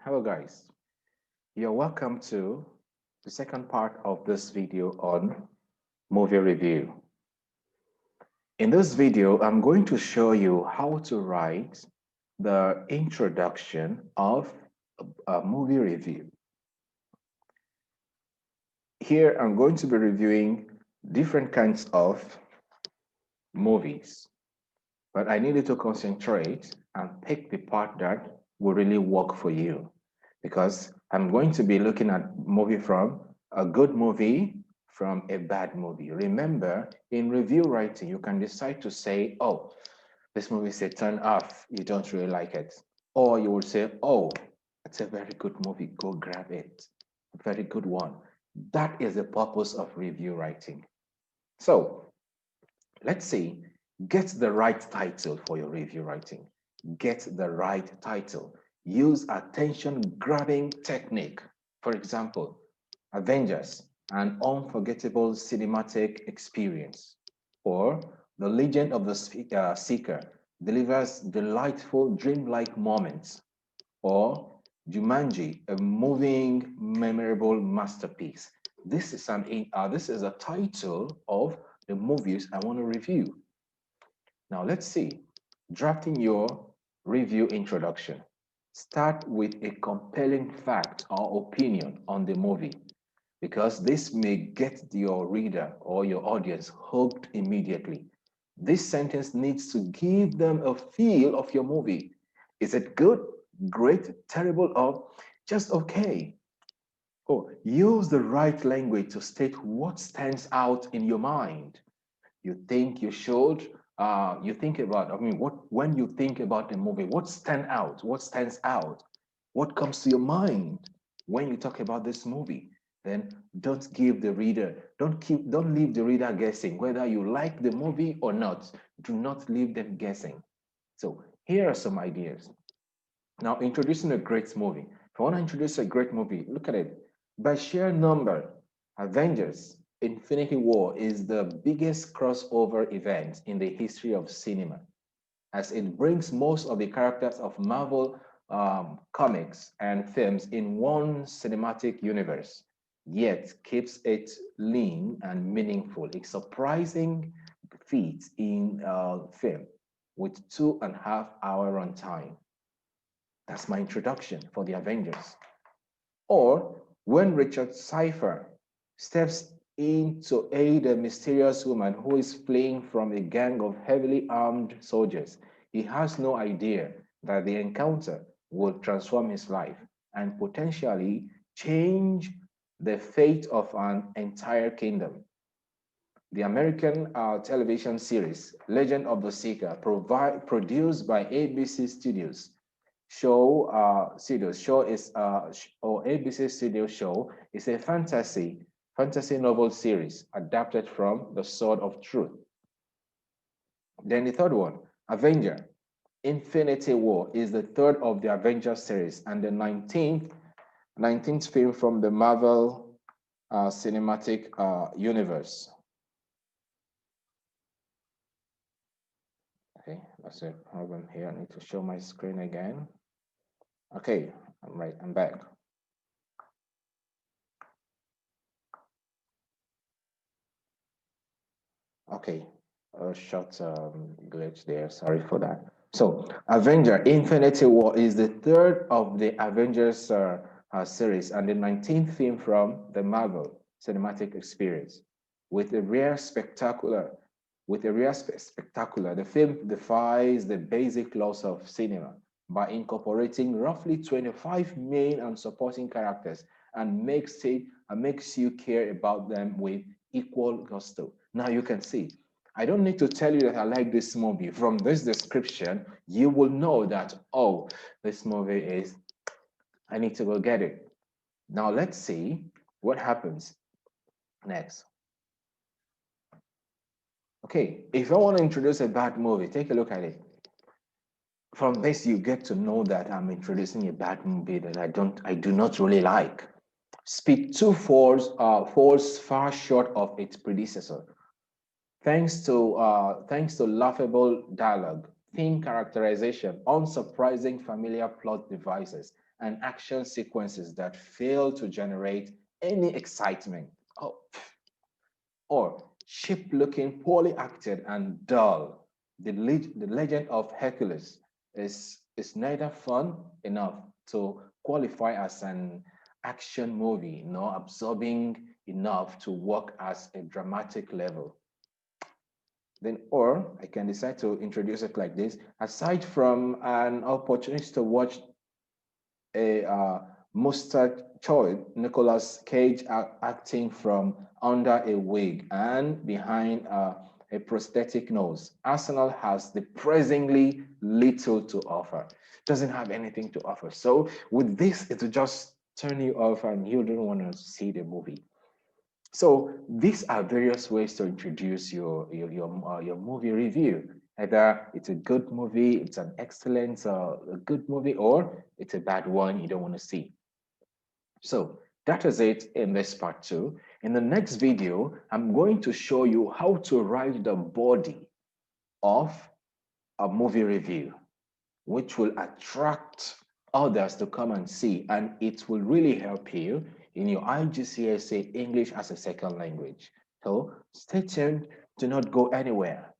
Hello guys, you're welcome to the second part of this video on movie review. In this video, I'm going to show you how to write the introduction of a movie review. Here, I'm going to be reviewing different kinds of movies, but I need you to concentrate and pick the part that will really work for you, because I'm going to be looking at movie from a good movie from a bad movie. Remember, in review writing, you can decide to say, oh, this movie is a turn off, you don't really like it. Or you will say, oh, it's a very good movie, go grab it. A very good one. That is the purpose of review writing. So let's see, get the right title for your review writing. Get the right title. Use attention-grabbing technique. For example, Avengers, an unforgettable cinematic experience. Or The Legend of the Seeker delivers delightful dreamlike moments. Or Jumanji, a moving, memorable masterpiece. This is a title of the movies I want to review. Now let's see, drafting your review introduction. Start with a compelling fact or opinion on the movie, because this may get your reader or your audience hooked immediately. This sentence needs to give them a feel of your movie. Is it good, great, terrible, or just okay? Oh, use the right language to state what stands out in your mind. You think you should, you think about, when you think about the movie, what stands out? What stands out? What comes to your mind when you talk about this movie? Then don't give the reader, don't leave the reader guessing whether you like the movie or not. Do not leave them guessing. So here are some ideas. Now, introducing a great movie. If I want to introduce a great movie, look at it. By sheer number, Avengers Infinity War is the biggest crossover event in the history of cinema, as it brings most of the characters of Marvel comics and films in one cinematic universe, yet keeps it lean and meaningful. A surprising feat in film with 2.5 hour runtime. That's my introduction for the Avengers. Or when Richard Cypher steps in to aid a mysterious woman who is fleeing from a gang of heavily armed soldiers, he has no idea that the encounter will transform his life and potentially change the fate of an entire kingdom. The American television series Legend of the Seeker, produced by ABC Studios, ABC Studio Show is a fantasy novel series adapted from The Sword of Truth. Then the third one, Avenger Infinity War, is the third of the Avengers series and the 19th film from the Marvel cinematic universe. Okay, that's a problem here. I need to show my screen again. Okay, I'm back. Okay, a short glitch there, sorry for that. So, Avenger Infinity War is the third of the Avengers series and the 19th film from the Marvel cinematic experience. With a rare spectacular, the film defies the basic laws of cinema by incorporating roughly 25 main and supporting characters and makes you care about them with equal gusto. Now you can see, I don't need to tell you that I like this movie. From this description, you will know that, oh, this movie is, I need to go get it. Now let's see what happens next. Okay, if I want to introduce a bad movie, take a look at it. From this, you get to know that I'm introducing a bad movie that I do not really like. Speed 2 falls far short of its predecessor. Thanks to laughable dialogue, thin characterization, unsurprising familiar plot devices, and action sequences that fail to generate any excitement. Oh, or cheap looking, poorly acted, and dull. The Legend of Hercules is neither fun enough to qualify as an action movie nor absorbing enough to work as a dramatic level. Then, or I can decide to introduce it like this. Aside from an opportunity to watch a mustard choice, Nicolas Cage acting from under a wig and behind a prosthetic nose. Arsenal has depressingly little to offer. Doesn't have anything to offer. So with this, it will just turn you off and you don't want to see the movie. So these are various ways to introduce your movie review. Either it's a good movie, it's an excellent, a good movie, or it's a bad one you don't want to see. So that is it in this part two. In the next video, I'm going to show you how to write the body of a movie review, which will attract others to come and see, and it will really help you in your IGCSE English as a second language. So stay tuned, do not go anywhere.